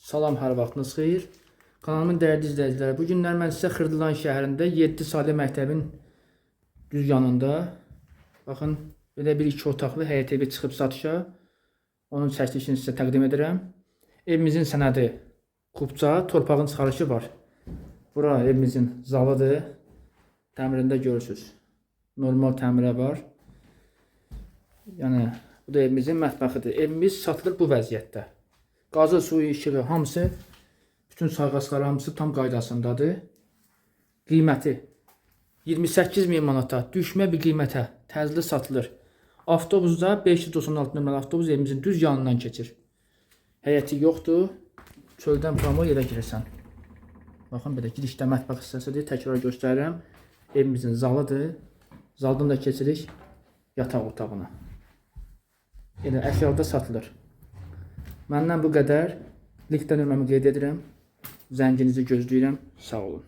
Salam, hər vaxtınız xeyir. Kanalımın dəyərli izləyiciləri, bu günlər mən sizə Xırdalan şəhərində 7 saylı məktəbin düz yanında, baxın, belə bir 2 otaqlı həyət evi çıxıb satışa. Onun çəkilişini sizə təqdim edirəm. Evimizin sənədi kubca, torpağın çıxarışı var. Bura evimizin zalıdır. Təmirində görürsünüz. Normal təmirə var. Yəni, bu da evimizin mətbəxidir. Evimiz satılır bu vəziyyətdə. Qazı, suyu, işığı, hamısı, bütün sayğacları hamısı tam qaydasındadır. Qiyməti 28.000 manata, düşmə bir qiymətə təzli satılır. Avtobusda 596 nömrəli avtobus evimizin düz yanından keçir. Həyəti yoxdur. Çöldən tramvay yerə girərsən. Baxın, belə girişdə mətbəx hissəsidir. Təkrar göstərirəm. Evimizin zalıdır. Zaldan da keçirik yataq otağına. Elə əşyada satılır. Məndən bu qədər. Linkdə nömrəmi qeyd edirəm. Zənginizi gözləyirəm. Sağ olun.